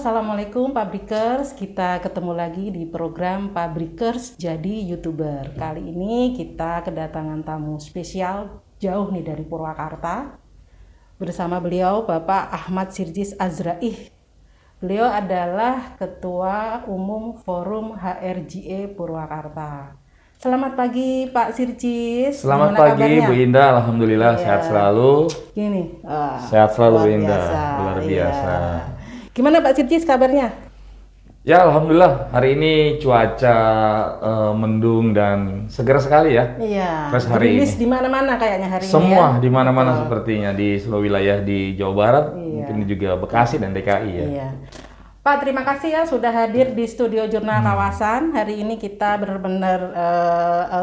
Assalamualaikum Pabrikers. Kita ketemu lagi di program Pabrikers Jadi YouTuber. Kali ini kita kedatangan tamu spesial jauh nih dari Purwakarta. Bersama beliau Bapak Ahmad Sirjis Azraih. Beliau adalah Ketua Umum Forum HRGE Purwakarta. Selamat pagi Pak Sirjis. Selamat pagi Bu Indah, alhamdulillah sehat selalu. Gini, sehat selalu Bu Indah, biasa. luar biasa. Gimana Pak Sirjis kabarnya? Ya alhamdulillah, hari ini cuaca mendung dan segar sekali ya. Iya. Pas hari Gerimis ini. di mana-mana kayaknya hari ini. Semua Ya? di mana-mana sepertinya di seluruh wilayah di Jawa Barat, mungkin juga Bekasi dan DKI ya. Iya. Pak, terima kasih ya sudah hadir di studio Jurnal Kawasan. Hari ini kita benar-benar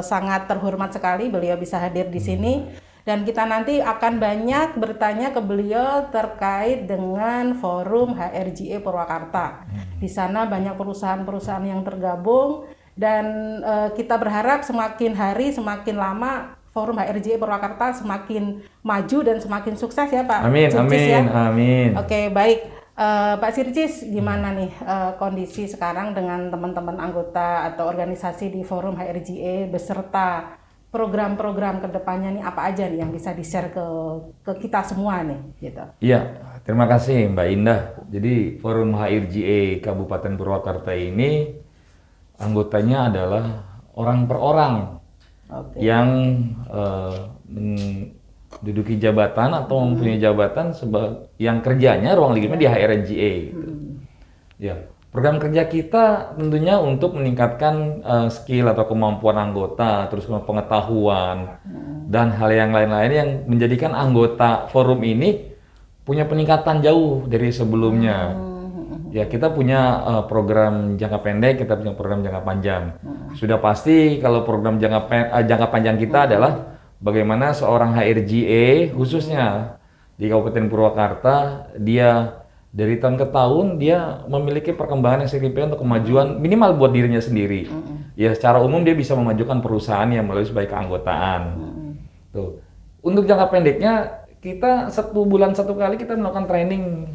sangat terhormat sekali beliau bisa hadir di sini. Dan kita nanti akan banyak bertanya ke beliau terkait dengan Forum HRGE Purwakarta. Di sana banyak perusahaan-perusahaan yang tergabung dan kita berharap semakin hari semakin lama Forum HRGE Purwakarta semakin maju dan semakin sukses ya Pak. Amin, Sirjis, amin, ya? amin. Oke, baik. Pak Sirjis, gimana nih kondisi sekarang dengan teman-teman anggota atau organisasi di Forum HRGE beserta program-program kedepannya nih apa aja nih yang bisa di-share ke kita semua nih gitu. Iya, terima kasih Mbak Indah. Jadi Forum HRGE Kabupaten Purwakarta ini anggotanya adalah orang per orang yang menduduki jabatan atau mempunyai jabatan yang kerjanya ruang lingkupnya di HRGE. Gitu. Ya. Program kerja kita tentunya untuk meningkatkan skill atau kemampuan anggota, terus pengetahuan dan hal yang lain-lain yang menjadikan anggota forum ini punya peningkatan jauh dari sebelumnya. Ya, kita punya program jangka pendek, kita punya program jangka panjang. Sudah pasti kalau program jangka panjang kita adalah bagaimana seorang HRGE khususnya di Kabupaten Purwakarta dia dari tahun ke tahun dia memiliki perkembangan yang signifikan untuk kemajuan minimal buat dirinya sendiri. Ya secara umum dia bisa memajukan perusahaan yang melalui sebagai keanggotaan. Tuh. Untuk jangka pendeknya kita 1 bulan 1 kali kita melakukan training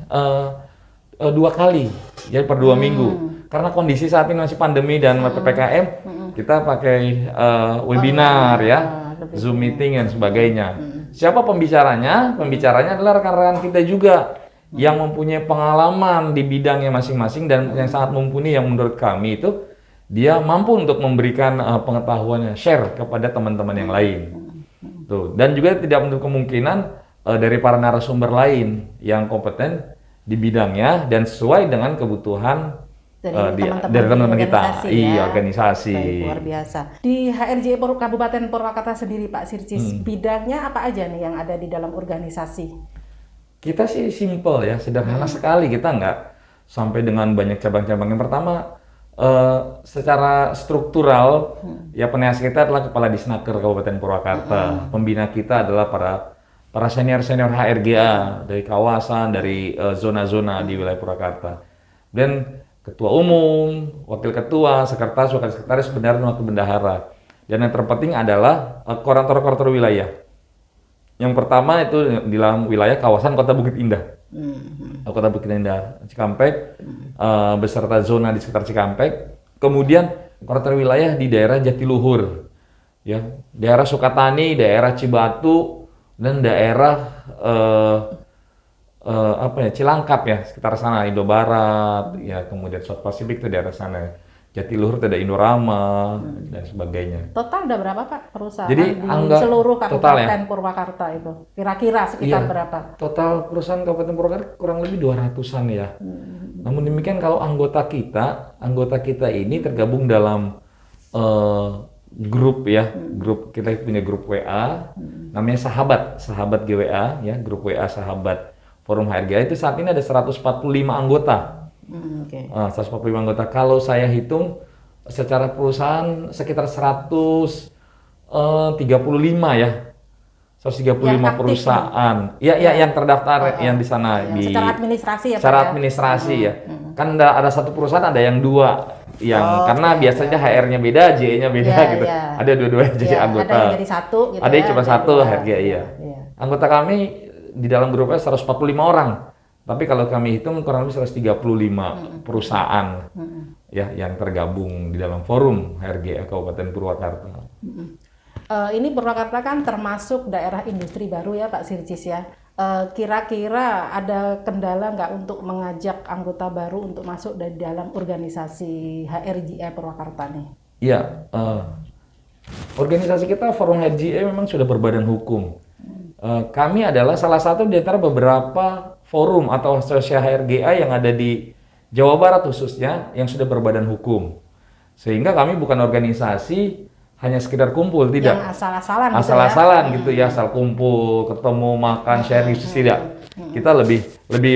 2 kali ya per 2 minggu. Karena kondisi saat ini masih pandemi dan PPKM kita pakai webinar ya, Zoom meeting dan sebagainya. Siapa pembicaranya? Pembicaranya adalah rekan-rekan kita juga yang mempunyai pengalaman di bidangnya masing-masing dan yang sangat mumpuni yang menurut kami itu dia mampu untuk memberikan pengetahuannya, share kepada teman-teman yang lain. Tuh. Dan juga tidak menutup kemungkinan dari para narasumber lain yang kompeten di bidangnya dan sesuai dengan kebutuhan dari teman-teman kita, ya. Organisasi. Baik, luar biasa. Di HRGE Kabupaten Purwakarta sendiri Pak Sirjis, bidangnya apa aja nih yang ada di dalam organisasi? Kita sih simple ya, sederhana sekali. Kita nggak sampai dengan banyak cabang-cabang. Yang pertama, secara struktural, ya penasehat kita adalah Kepala Disnaker Kabupaten Purwakarta. Pembina kita adalah para senior-senior HRGA dari kawasan, dari zona-zona di wilayah Purwakarta. Dan Ketua Umum, Wakil Ketua, Sekretaris, Wakil Sekretaris, Bendahara, dan Wakil Bendahara. Dan yang terpenting adalah koordinator-koordinator wilayah. Yang pertama itu di dalam wilayah kawasan Kota Bukit Indah. Kota Bukit Indah, Cikampek, beserta zona di sekitar Cikampek. Kemudian koordinator wilayah di daerah Jatiluhur, ya, daerah Sukatani, daerah Cibatu, dan daerah Cilangkap ya, sekitar sana, Indo Barat, ya, kemudian South Pacific itu daerah sana. Jatiluhur itu ada Indorama dan sebagainya. Total ada berapa Pak perusahaan Jadi, di seluruh Kabupaten ya? Purwakarta itu? Kira-kira sekitar berapa? Total perusahaan Kabupaten Purwakarta kurang lebih 200-an ya. Namun demikian kalau anggota kita ini tergabung dalam grup ya, grup kita punya grup WA, namanya Sahabat GWA ya, grup WA Sahabat Forum HRGA itu saat ini ada 145 anggota. 145 anggota. Kalau saya hitung secara perusahaan sekitar 135 ya. 135 perusahaan. Ya, yang terdaftar yang di sana secara administrasi ya Pak. Secara administrasi ya. Kan ada satu perusahaan ada yang 2 yang karena biasanya HR-nya beda, J-nya beda gitu. Ada dua-duanya jadi anggota. Ada yang jadi 1 gitu. Ada yang cuma 1 HRGA iya. Anggota kami di dalam grupnya 145 orang. Tapi kalau kami hitung kurang lebih 135 perusahaan ya yang tergabung di dalam forum HRGA Kabupaten Purwakarta. Ini Purwakarta kan termasuk daerah industri baru ya Pak Sirjis ya. Kira-kira ada kendala nggak untuk mengajak anggota baru untuk masuk dari dalam organisasi HRGA Purwakarta nih? Iya, organisasi kita Forum HRGA memang sudah berbadan hukum. Kami adalah salah satu di antara beberapa forum atau asosiasi HRGA yang ada di Jawa Barat khususnya yang sudah berbadan hukum. Sehingga kami bukan organisasi hanya sekedar kumpul, tidak. Yang asal-asalan gitu ya? Asal-asalan gitu ya, asal kumpul, ketemu, makan, sharing, tidak. Kita lebih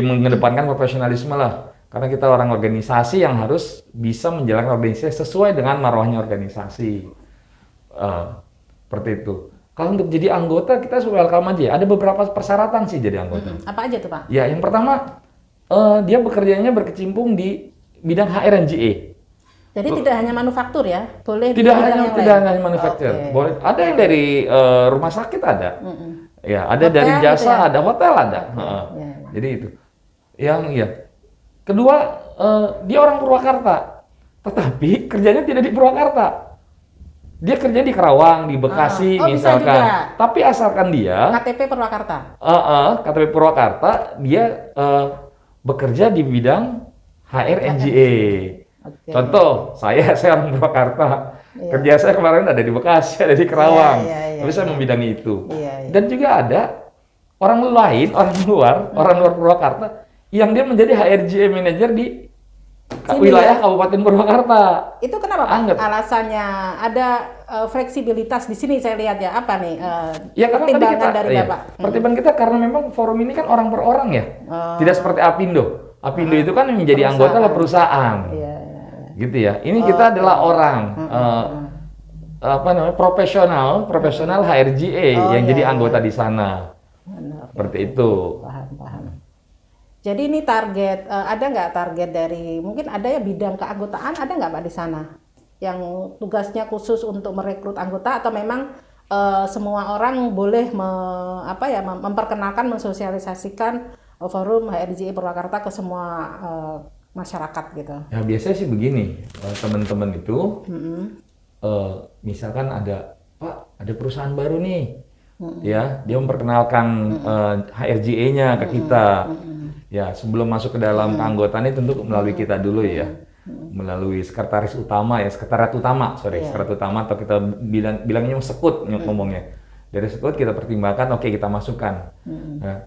mengedepankan profesionalisme lah. Karena kita orang organisasi yang harus bisa menjalankan organisasi sesuai dengan marwahnya organisasi. Seperti itu. Kalau untuk jadi anggota kita welcome aja. Ada beberapa persyaratan sih jadi anggota. Apa aja tuh Pak? Ya, yang pertama dia bekerjanya berkecimpung di bidang HR&GA. Jadi tidak hanya manufaktur ya, boleh di Tidak bidang hanya lain? manufaktur. Oke. Boleh. Ada yang dari rumah sakit ada. Ya, ada Hotel dari gitu jasa, ya? ada hotel ada. Ya. Jadi itu. Yang ya. Kedua, dia orang Purwakarta. Tetapi kerjanya tidak di Purwakarta. Dia kerja di Karawang, di Bekasi Oh, bisa misalkan. juga. Tapi asalkan dia KTP Purwakarta. KTP Purwakarta, dia bekerja di bidang HR&GA. Oke. Contoh, saya orang Purwakarta. Iya. Kerja saya kemarin ada di Bekasi, ada di Karawang. Iya, Tapi saya membidangi itu. Iya. Dan juga ada orang lain, orang luar Purwakarta yang dia menjadi HRGA manager di wilayah Kabupaten Purwakarta. Itu kenapa Pak? Anggap. Alasannya ada fleksibilitas di sini saya lihat ya. Apa nih Ya karena tadi pertimbangan kita, dari Bapak? pertimbangan kita karena memang forum ini kan orang per orang ya, tidak seperti Apindo. Apindo itu kan menjadi anggota lah perusahaan, Iya. gitu ya. Ini kita adalah orang, apa namanya profesional HRGA yang jadi anggota di sana, seperti itu. Paham. Jadi ini target, ada nggak target dari, mungkin ada ya bidang keanggotaan, ada nggak Pak di sana? Yang tugasnya khusus untuk merekrut anggota atau memang semua orang boleh memperkenalkan, mensosialisasikan forum HRGA Purwakarta ke semua masyarakat gitu? Ya biasanya sih begini, teman-teman itu, misalkan ada, Pak, ada perusahaan baru nih, ya, dia memperkenalkan HRGA-nya ke kita. Ya, sebelum masuk ke dalam keanggotaan tentu melalui kita dulu ya, melalui sekretaris utama ya, sekretariat utama atau kita bilangnya sekut ngomongnya. Dari sekut kita pertimbangkan, oke, kita masukkan. Nah,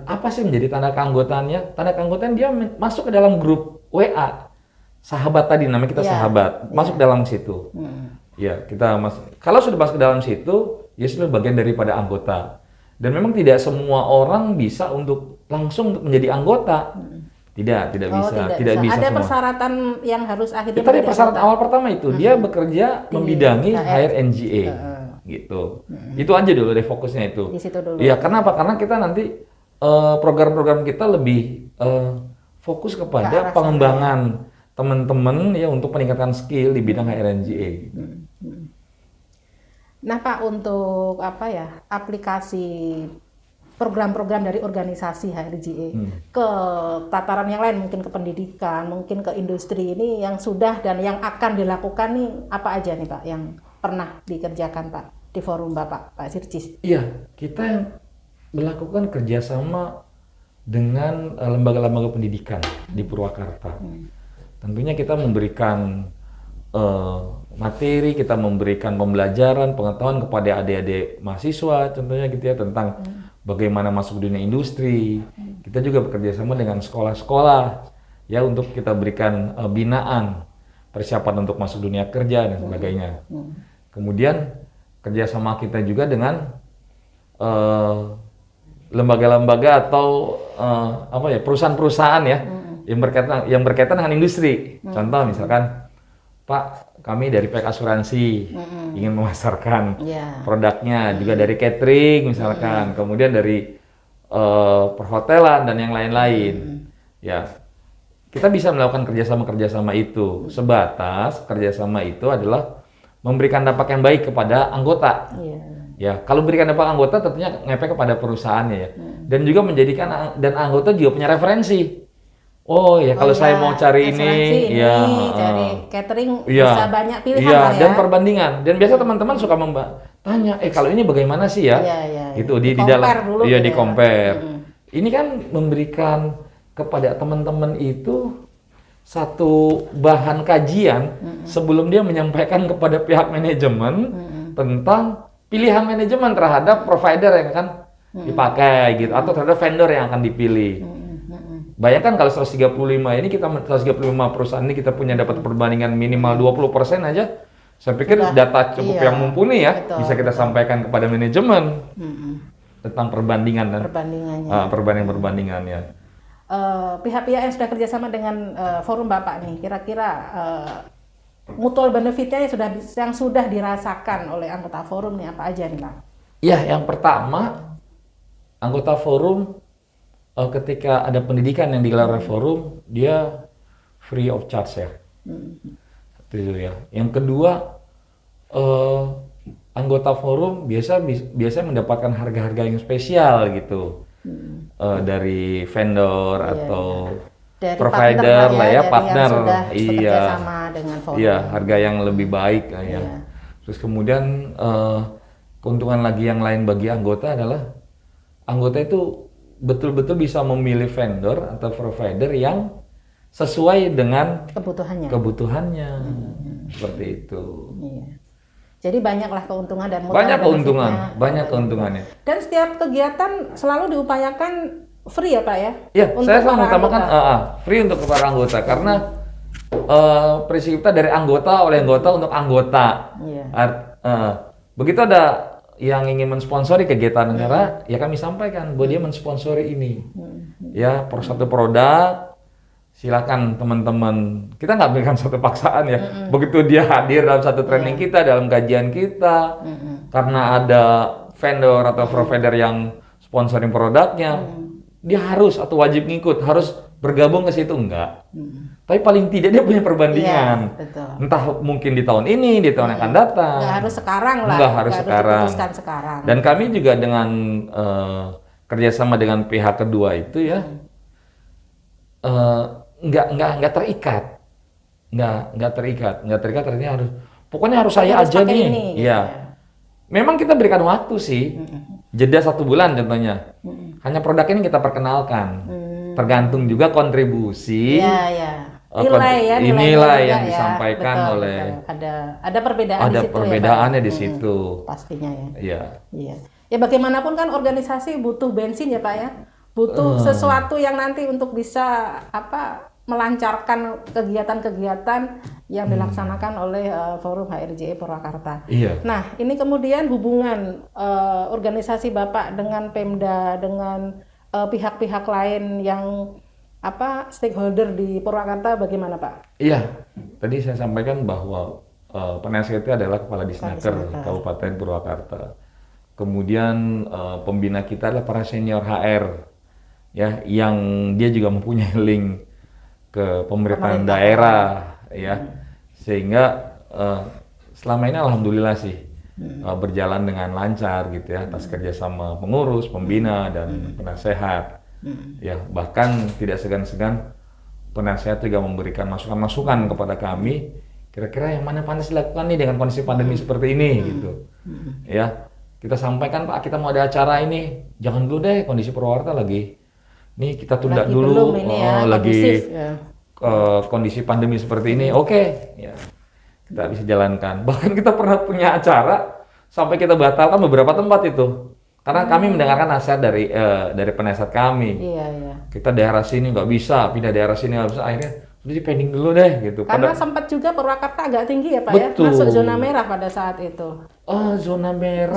apa sih menjadi tanda keanggotaannya? Tanda keanggotaan dia masuk ke dalam grup WA sahabat tadi, namanya kita sahabat, masuk dalam situ. Ya, kita kalau sudah masuk ke dalam situ, ya sudah bagian daripada anggota. Dan memang tidak semua orang bisa untuk langsung menjadi anggota. Tidak bisa. Tidak bisa Ada semua. persyaratan yang harus akhirnya Tadi persyaratan awal pertama itu dia bekerja membidangi HR&GA gitu. Itu aja dulu deh fokusnya itu. Di situ dulu. Iya, kenapa? Karena kita nanti program-program kita lebih fokus kepada pengembangan teman-teman ya untuk meningkatkan skill di bidang HR&GA. Nah Pak, untuk aplikasi program-program dari organisasi HRGA ke tataran yang lain, mungkin ke pendidikan, mungkin ke industri, ini yang sudah dan yang akan dilakukan nih apa aja nih Pak yang pernah dikerjakan Pak di forum Bapak, Pak Sirjis? Iya, kita melakukan kerjasama dengan lembaga-lembaga pendidikan di Purwakarta. Tentunya kita memberikan materi, kita memberikan pembelajaran, pengetahuan kepada adik-adik mahasiswa, contohnya gitu ya, tentang bagaimana masuk dunia industri. Kita juga bekerja sama dengan sekolah-sekolah ya untuk kita berikan binaan persiapan untuk masuk dunia kerja dan sebagainya. Kemudian kerjasama kita juga dengan lembaga-lembaga atau perusahaan-perusahaan ya yang berkaitan dengan industri. Contoh misalkan, Pak, kami dari pihak asuransi ingin memasarkan produknya, juga dari catering misalkan, kemudian dari perhotelan dan yang lain-lain. Ya, kita bisa melakukan kerjasama itu. Sebatas kerjasama itu adalah memberikan dampak yang baik kepada anggota. Ya, kalau berikan dampak anggota tentunya ngefek kepada perusahaannya ya. Dan juga menjadikan dan anggota juga punya referensi. Oh ya, kalau saya mau cari asuransi ini, ya, cari catering iya, bisa banyak pilihan iya, lah ya. dan perbandingan. Dan biasa teman-teman suka tanya, kalau ini bagaimana sih ya? Iya, iya, Gitu iya. di dalam, Di-compare dulu iya gitu di ya. compare. Ini kan memberikan kepada teman-teman itu satu bahan kajian sebelum dia menyampaikan kepada pihak manajemen tentang pilihan manajemen terhadap provider yang akan dipakai gitu atau terhadap vendor yang akan dipilih. Bayangkan kalau 135 ini 135 perusahaan ini kita punya dapat perbandingan minimal 20% aja. Saya pikir data cukup yang mumpuni ya, bisa kita sampaikan kepada manajemen tentang perbandingan dan perbandingannya. Pihak-pihak yang sudah kerjasama dengan forum Bapak nih, kira-kira mutual benefitnya yang sudah dirasakan oleh anggota forum nih apa aja nih Pak? Ya, yang pertama anggota forum ketika ada pendidikan yang digelar oleh forum, dia free of charge ya. Itu ya. Yang kedua, anggota forum biasa mendapatkan harga-harga yang spesial gitu dari vendor atau dari provider lah ya, partner, yang sudah iya, bekerja sama dengan forum. Iya, harga yang lebih baik ya. Terus kemudian keuntungan lagi yang lain bagi anggota adalah anggota itu betul-betul bisa memilih vendor atau provider yang sesuai dengan kebutuhannya. Seperti itu. Iya. Jadi banyaklah keuntungan dan banyak keuntungannya. Dan setiap kegiatan selalu diupayakan free ya Pak ya? Iya, saya selalu mengutamakan free untuk para anggota karena prinsip kita dari anggota oleh anggota untuk anggota. Iya. Begitu ada yang ingin mensponsori kegiatan negara, ya kami sampaikan bahwa dia mensponsori ini. Ya, satu produk, silakan teman-teman. Kita nggak berikan satu paksaan ya. Begitu dia hadir dalam satu training kita, dalam kajian kita, karena ada vendor atau provider yang sponsoring produknya, dia harus atau wajib ngikut, harus bergabung ke situ enggak. Tapi paling tidak dia punya perbandingan. Betul. Entah mungkin di tahun ini, di tahun yang akan datang. Nggak harus sekarang lah. Nggak harus sekarang. Dan kami juga dengan kerjasama dengan pihak kedua itu ya, nggak terikat. Nggak terikat artinya harus. Pokoknya harus saya aja nih. Iya. Gitu ya. Memang kita berikan waktu sih. Jeda 1 bulan contohnya. Hanya produk ini kita perkenalkan. Tergantung juga kontribusi. Nilai yang disampaikan oleh. Ada perbedaan di situ. Ada perbedaannya di situ. Pastinya ya. Iya. Ya bagaimanapun kan organisasi butuh bensin ya Pak ya. Butuh sesuatu yang nanti untuk bisa melancarkan kegiatan-kegiatan yang dilaksanakan oleh Forum HRJE Purwakarta. Iya. Nah, ini kemudian hubungan organisasi Bapak dengan Pemda, dengan pihak-pihak lain yang stakeholder di Purwakarta bagaimana Pak? Iya, tadi saya sampaikan bahwa penasihat itu adalah Kepala Disnaker Kabupaten Purwakarta. Kemudian pembina kita adalah para senior HR, ya, yang dia juga mempunyai link ke pemerintahan daerah, ya, sehingga selama ini alhamdulillah sih berjalan dengan lancar gitu ya, atas kerjasama pengurus, pembina dan penasehat. Ya, bahkan tidak segan-segan penasehat juga memberikan masukan-masukan kepada kami, kira-kira yang mana pantas dilakukan nih dengan kondisi pandemi seperti ini gitu. Ya, kita sampaikan Pak, kita mau ada acara ini, jangan dulu deh, kondisi Purwakarta lagi nih, kita tunda dulu, kondisi pandemi seperti ini, oke, ya kita bisa jalankan. Bahkan kita pernah punya acara sampai kita batalkan beberapa tempat itu. Karena kami mendengarkan nasihat dari penasihat kami. Iya. Kita daerah sini nggak bisa, pindah daerah sini nggak bisa. Akhirnya udah di pending dulu deh gitu. Karena sempat juga Purwakarta agak tinggi ya Pak. Betul. Ya, masuk zona merah pada saat itu. Oh, zona merah.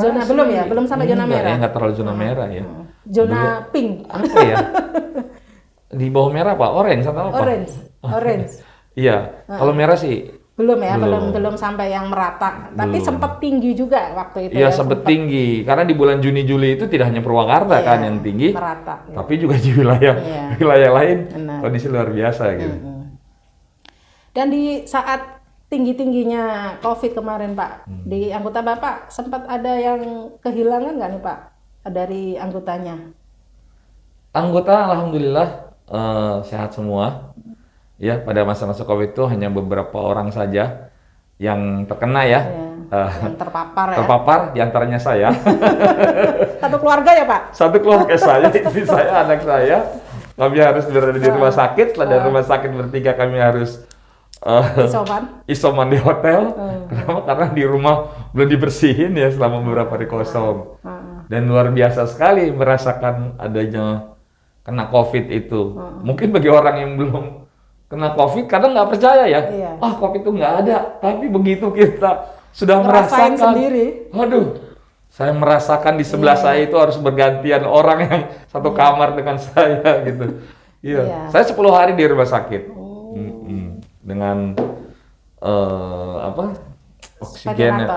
Belum sampai zona merah. Ya, nggak terlalu zona merah ya. Zona pink. Apa ya? Di bawah merah Pak, orange atau apa? Orange. Iya. Kalau merah sih belum sampai yang merata, tapi sempat tinggi juga waktu itu. Iya, sempat tinggi karena di bulan Juni Juli itu tidak hanya Purwakarta kan yang tinggi, merata, tapi juga di wilayah lain kondisi luar biasa gitu. Dan di saat tinggi-tingginya COVID kemarin Pak, di anggota Bapak sempat ada yang kehilangan nggak nih Pak dari anggotanya? Anggota alhamdulillah sehat semua. Ya, pada masa-masa COVID itu hanya beberapa orang saja yang terkena ya. Yang terpapar ya. Terpapar, diantaranya saya. Satu keluarga ya Pak? Satu keluarga saya, istri saya, anak saya. Kami harus berada di rumah sakit. Setelah dari rumah sakit bertiga kami harus isoman di hotel. Kenapa? Karena di rumah belum dibersihin ya selama beberapa hari kosong. Dan luar biasa sekali merasakan adanya kena COVID itu. Mungkin bagi orang yang belum kena COVID kadang nggak percaya ya. COVID itu nggak ada. Tapi begitu kita sudah ngerasain merasakan sendiri. Waduh, saya merasakan di sebelah saya itu harus bergantian orang yang satu kamar dengan saya gitu. Saya 10 hari di rumah sakit. Dengan oksigen.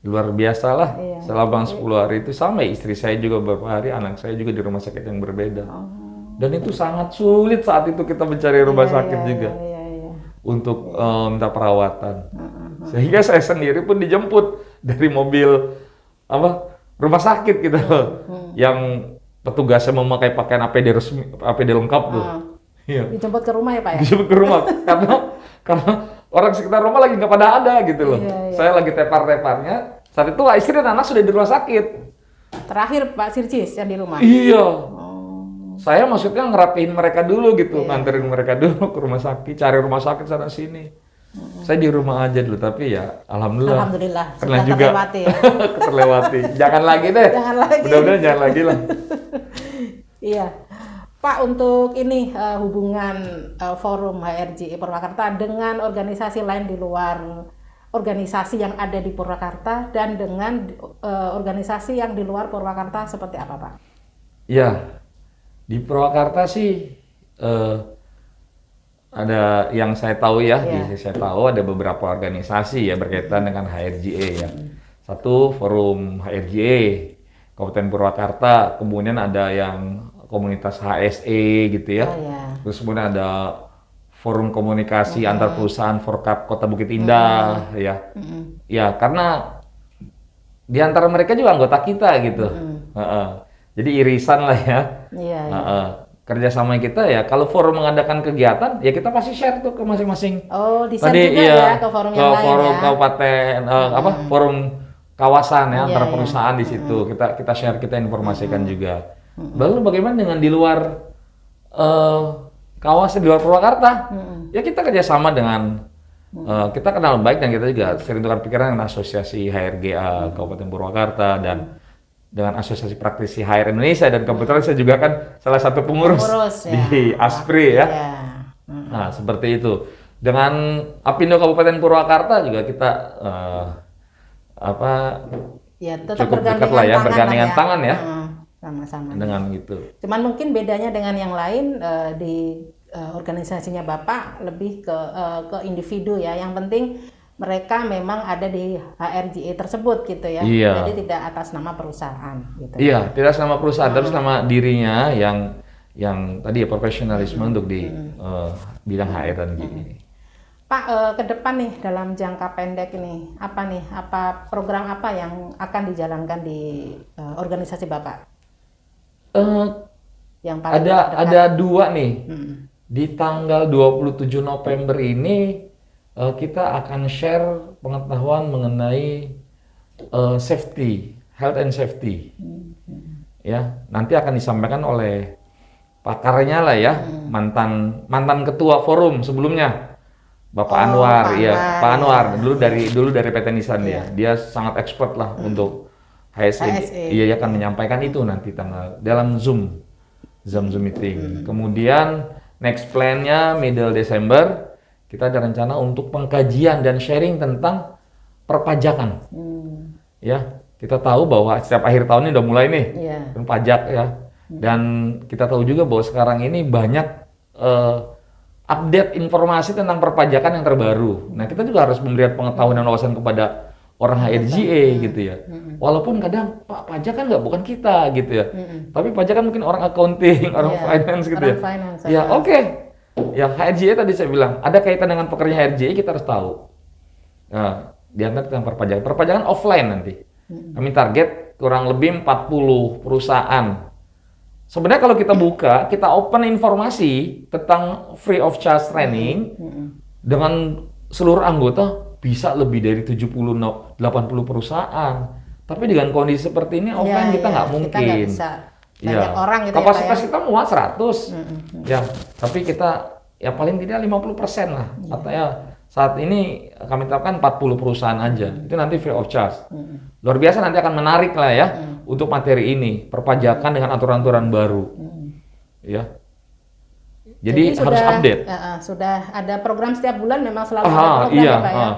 Luar biasa lah. Selama 10 hari itu sama istri saya juga beberapa hari, anak saya juga di rumah sakit yang berbeda. Dan itu sangat sulit saat itu kita mencari rumah sakit juga untuk minta perawatan. Sehingga saya sendiri pun dijemput dari mobil rumah sakit gitu, yang petugasnya memakai pakaian APD resmi, APD lengkap tuh. Dijemput ke rumah ya Pak ya? Dijemput ke rumah karena orang sekitar rumah lagi nggak pada ada gitu loh. Saya lagi tepar-teparnya. Saat itu istri dan anak sudah di rumah sakit. Terakhir Pak Sircis yang di rumah? Iya. Saya maksudnya ngerapihin mereka dulu gitu, nganterin mereka dulu ke rumah sakit, cari rumah sakit sana sini. Saya di rumah aja dulu, tapi ya alhamdulillah sudah juga terlewati ya. terlewati. Jangan lagi deh. Jangan lagi. Mudah-mudahan jangan lagi lah. Iya. Pak, untuk ini hubungan forum HRJI Purwakarta dengan organisasi lain di luar organisasi yang ada di Purwakarta dan dengan organisasi yang di luar Purwakarta seperti apa Pak? Ya, di Purwakarta sih ada yang saya tahu ya, saya tahu ada beberapa organisasi ya berkaitan dengan HRJA ya. Satu forum HRJA Kabupaten Purwakarta, kemudian ada yang komunitas HSE gitu ya. Terus kemudian ada forum komunikasi antar perusahaan Forkap Kota Bukit Indah ya. Ya, karena di antara mereka juga anggota kita gitu. Jadi irisan lah ya. Kerjasama kita ya, kalau forum mengadakan kegiatan ya kita pasti share tuh ke masing-masing. Di share juga ya ke forum yang lain forum ya. kabupaten forum kawasan ya, antara perusahaan di situ. Kita share, kita informasikan juga. Lalu bagaimana dengan di luar kawasan, di luar Purwakarta? Ya kita kerjasama dengan kita kenal baik dan kita juga sering tukar pikiran dengan Asosiasi HRGA Kabupaten Purwakarta dan dengan Asosiasi Praktisi HR Indonesia, dan kebetulan saya juga kan salah satu pengurus di ASPRI ya. Nah, seperti itu. Dengan Apindo Kabupaten Purwakarta juga kita cukup dekat lah ya, bergandengan tangan ya. Sama-sama. Dengan gitu. Cuman mungkin bedanya dengan yang lain di organisasinya Bapak lebih ke individu ya. Yang penting mereka memang ada di HRJA tersebut gitu ya. Jadi tidak atas nama perusahaan gitu. Iya, tidak atas nama perusahaan, tapi nama dirinya yang tadi ya profesionalisme untuk di bidang HR dan gini. Pak, ke depan nih dalam jangka pendek ini apa program apa yang akan dijalankan di organisasi Bapak? Yang paling ada dua nih. Di tanggal 27 November ini kita akan share pengetahuan mengenai safety, health and safety. Ya, nanti akan disampaikan oleh pakarnya lah ya, mantan ketua forum sebelumnya, Bapak Anwar, Pak Anwar dulu dari PT Nisan dia sangat expert lah untuk HSE. Dia akan menyampaikan itu nanti dalam Zoom meeting. Kemudian next plan-nya middle Desember kita ada rencana untuk pengkajian dan sharing tentang perpajakan. Ya, kita tahu bahwa setiap akhir tahun ini udah mulai nih pajak ya. Dan kita tahu juga bahwa sekarang ini banyak update informasi tentang perpajakan yang terbaru. Nah, kita juga harus memberikan pengetahuan dan wawasan kepada orang HRJA gitu ya. Walaupun kadang Pak pajak kan bukan kita gitu ya. Tapi pajak kan mungkin orang accounting, orang finance gitu ya. Ya oke. Ya, HRJE tadi saya bilang, ada kaitan dengan pekerja HRJE kita harus tahu. Nah, di antara tentang perpajakan. Perpajakan offline nanti. Kami target kurang lebih 40 perusahaan. Sebenarnya kalau kita buka, kita open informasi tentang free of charge training dengan seluruh anggota bisa lebih dari 70-80 perusahaan. Tapi dengan kondisi seperti ini offline kita nggak mungkin. Kita nggak bisa. Banyak orang gitu kapasitas ya, kita muat 100. Ya, tapi kita ya paling tidak 50% lah. Atau ya saat ini kami tetapkan 40 perusahaan aja. Itu nanti free of charge. Luar biasa nanti akan menarik lah ya untuk materi ini, perpajakan dengan aturan-aturan baru. Ya. Jadi harus sudah, update. Sudah ada program setiap bulan, memang selalu ada program ya Pak ya.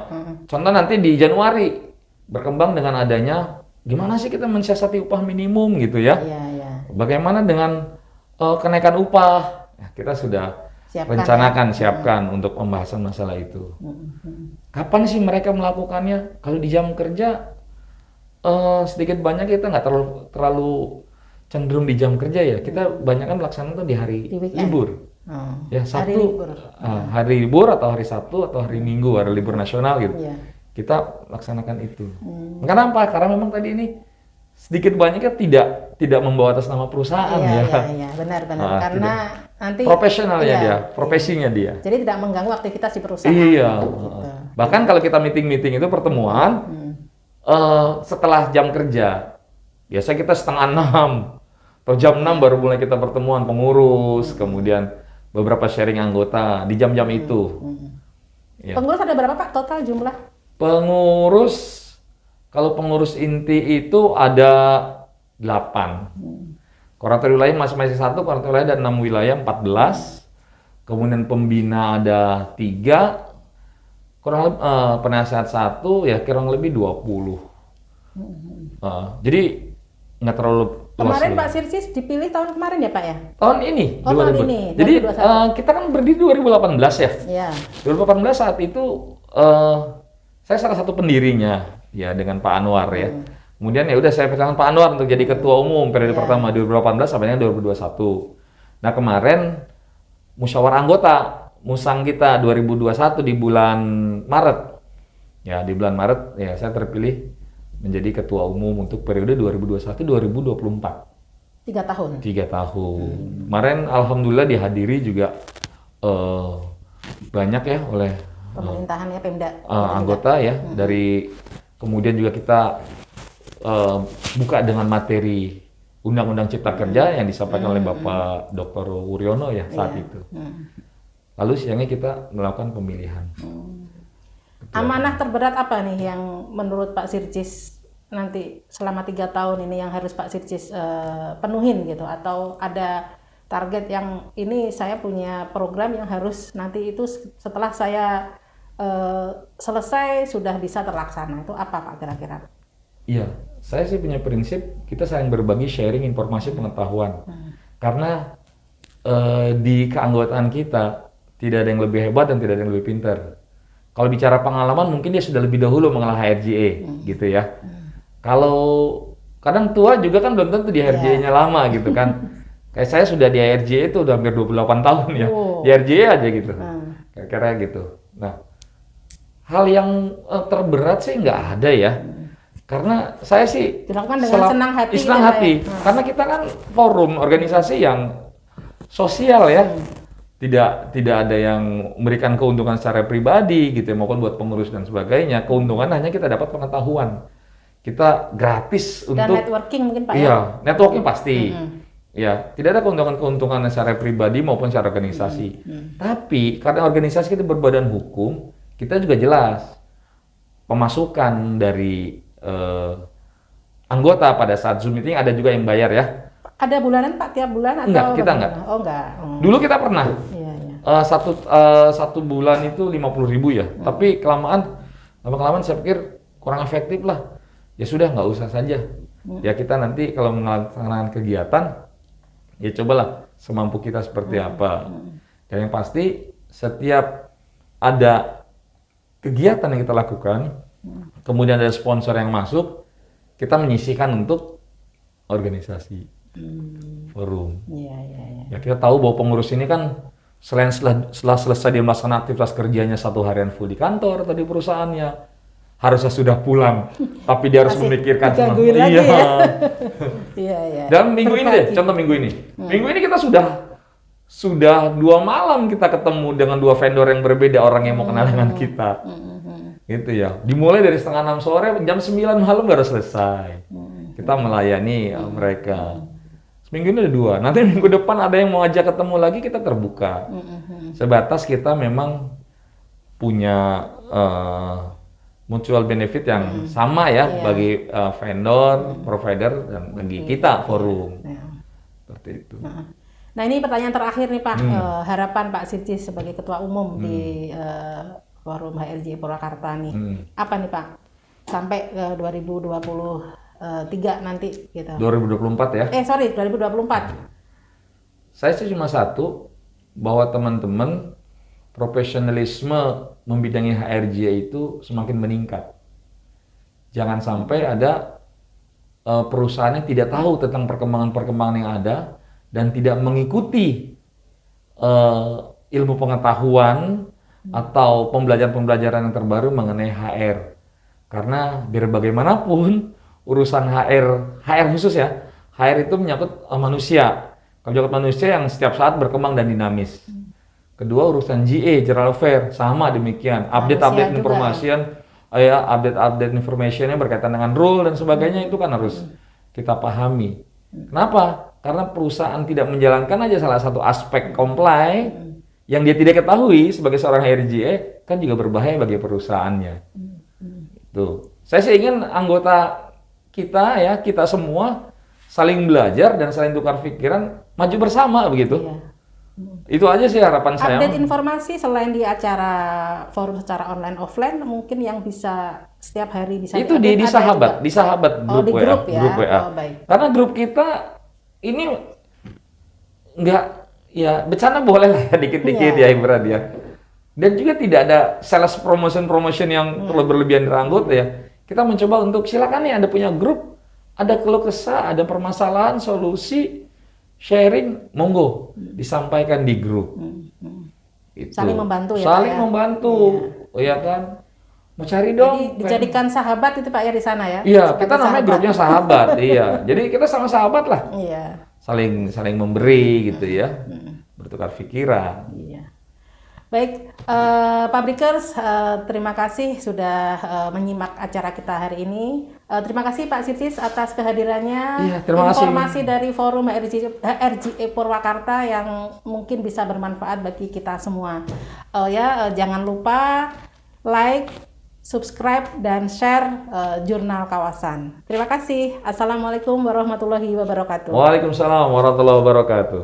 Contoh nanti di Januari berkembang dengan adanya gimana sih kita mensiasati upah minimum gitu ya. Bagaimana dengan kenaikan upah? Ya, kita sudah siapkan untuk pembahasan masalah itu. Kapan sih mereka melakukannya? Kalau di jam kerja sedikit banyak kita nggak terlalu cenderung di jam kerja ya. Kita banyak kan melaksanakan tuh di hari libur. Ya, Sabtu, hari libur atau hari Sabtu atau hari Minggu, hari libur nasional gitu. Kita laksanakan itu. Kenapa? Karena memang tadi ini sedikit banyaknya tidak membawa atas nama perusahaan ya. Iya, benar. Karena nanti profesionalnya dia, profesinya dia. Jadi tidak mengganggu aktivitas di perusahaan. Iya. Gitu. Bahkan kalau kita meeting itu pertemuan setelah jam kerja, biasa kita 5:30 atau jam 6 baru mulai kita pertemuan pengurus, kemudian beberapa sharing anggota di jam-jam itu. Ya. Pengurus ada berapa Pak total jumlah? Pengurus, kalau pengurus inti itu ada 8. Koordinator wilayah masing-masing 1, koordinator wilayah ada 6 wilayah, 14. Kemudian pembina ada 3. Kurang lebih penasehat 1, ya kurang lebih 20. Jadi nggak terlalu luas. Kemarin Pak Sircis dipilih tahun kemarin ya Pak ya? Tahun ini. Tahun ini. Jadi kita kan berdiri 2018 ya. Iya. 2018 saat itu saya salah satu pendirinya ya dengan Pak Anwar ya. Kemudian ya udah saya pegang Pak Anwar untuk jadi ketua umum periode pertama 2018 sampai dengan 2021. Nah, kemarin musyawarah anggota Musang kita 2021 di bulan Maret. Ya, di bulan Maret ya saya terpilih menjadi ketua umum untuk periode 2021-2024. 3 tahun. 3 tahun. Kemarin alhamdulillah dihadiri juga banyak ya oleh pemerintahan ya Pemda anggota ya dari kemudian juga kita buka dengan materi Undang-Undang Cipta Kerja yang disampaikan oleh Bapak Dr. Wuryono ya saat itu. Lalu siangnya kita melakukan pemilihan. Amanah terberat apa nih yang menurut Pak Sircis nanti selama 3 tahun ini yang harus Pak Sircis penuhin gitu, atau ada target yang ini saya punya program yang harus nanti itu setelah saya selesai sudah bisa terlaksana, itu apa Pak kira-kira? Iya, saya sih punya prinsip kita saling berbagi sharing informasi pengetahuan. Karena di keanggotaan kita tidak ada yang lebih hebat dan tidak ada yang lebih pintar. Kalau bicara pengalaman mungkin dia sudah lebih dahulu mengenal HRJE gitu ya. Kalau kadang tua juga kan belum tentu di HRJE-nya lama gitu kan. Kayak saya sudah di HRJE itu udah hampir 28 tahun ya. Di HRJE aja gitu. Kira-kira gitu. Nah, hal yang terberat sih nggak ada ya. Karena saya sih dilakukan dengan senang hati. Senang hati. Karena kita kan forum organisasi yang sosial ya. Tidak ada yang memberikan keuntungan secara pribadi gitu maupun buat pengurus dan sebagainya. Keuntungan hanya kita dapat pengetahuan. Kita gratis dan untuk networking mungkin Pak ya. Networking pasti. Ya, tidak ada keuntungan secara pribadi maupun secara organisasi. Tapi karena organisasi kita berbadan hukum, kita juga jelas pemasukan dari anggota pada saat Zoom meeting ada juga yang bayar ya. Ada bulanan Pak tiap bulan atau? Enggak, kita enggak. Oh enggak. Dulu kita pernah. Iya. Satu bulan itu 50.000 ya. Tapi lama-kelamaan saya pikir kurang efektif lah. Ya sudah nggak usah saja. Ya kita nanti kalau melaksanakan kegiatan, ya cobalah semampu kita seperti apa. Dan yang pasti setiap ada kegiatan yang kita lakukan, kemudian ada sponsor yang masuk, kita menyisihkan untuk organisasi, forum. Iya. Ya kita tahu bahwa pengurus ini kan setelah selesai dia melaksanakan aktivitas kerjanya 1 harian full di kantor atau di perusahaannya, harusnya sudah pulang, tapi dia harus Masih memikirkan digangguin lagi iya. ya. Iya, iya. Dan minggu ini deh, Berbagi. contoh minggu ini. Minggu ini kita sudah 2 malam kita ketemu dengan 2 vendor yang berbeda, orang yang mau kenal dengan kita. Gitu ya. Dimulai dari setengah 6 sore, jam 9 malam baru selesai. Kita melayani mereka. Seminggu ini ada 2. Nanti minggu depan ada yang mau ajak ketemu lagi, kita terbuka. Sebatas kita memang punya mutual benefit yang sama ya bagi vendor, provider, dan bagi kita forum. Seperti itu. Nah, ini pertanyaan terakhir nih Pak. Harapan Pak Sirjis sebagai Ketua Umum di Forum HRJE Purwakarta nih. Apa nih Pak? Sampai 2023 nanti gitu. 2024 ya. Sorry, 2024. Saya sih cuma satu, bahwa teman-teman profesionalisme membidangi HRJE itu semakin meningkat. Jangan sampai ada perusahaan yang tidak tahu tentang perkembangan-perkembangan yang ada dan tidak mengikuti ilmu pengetahuan atau pembelajaran-pembelajaran yang terbaru mengenai HR. Karena biar bagaimanapun urusan HR khusus ya, HR itu menyangkut manusia. Menyangkut manusia yang setiap saat berkembang dan dinamis. Kedua, urusan GA, General Affair, sama demikian. Update information, update informationnya berkaitan dengan rule dan sebagainya, itu kan harus kita pahami. Kenapa? Karena perusahaan tidak menjalankan aja salah satu aspek comply yang dia tidak ketahui sebagai seorang HRJE, kan juga berbahaya bagi perusahaannya. Tuh. Saya sih ingin anggota kita ya, kita semua saling belajar dan saling tukar pikiran, maju bersama begitu. Iya. Itu aja sih harapan saya. Update informasi selain di acara forum secara online offline, mungkin yang bisa setiap hari bisa itu di-update di ada sahabat, juga? di sahabat grup di WA, grup ya? grup WA. Oh, baik. Karena grup kita ini nggak, ya bercanda boleh lah ya, dikit-dikit ya ibarat ya. Dan juga tidak ada sales promotion yang terlalu berlebihan dari anggota ya. Kita mencoba untuk silakan nih Anda punya grup, ada keluh kesah, ada permasalahan, solusi, sharing, monggo disampaikan di grup. Itu. Saling membantu ya, Saling Pak ya? membantu, ya kan. Mau cari dong. Jadi dijadikan sahabat itu Pak ya di sana ya? Iya, Seperti kita namanya sahabat. grupnya sahabat. Iya, jadi kita sama sahabat lah. Iya. Saling memberi gitu ya, bertukar pikiran. Iya. Baik, Pabrikers, terima kasih sudah menyimak acara kita hari ini. Terima kasih Pak Sirjis atas kehadirannya. Iya, terima kasih. Informasi dari Forum HRJE Purwakarta yang mungkin bisa bermanfaat bagi kita semua. Jangan lupa like, subscribe, dan share Jurnal Kawasan. Terima kasih. Assalamualaikum warahmatullahi wabarakatuh. Waalaikumsalam warahmatullahi wabarakatuh.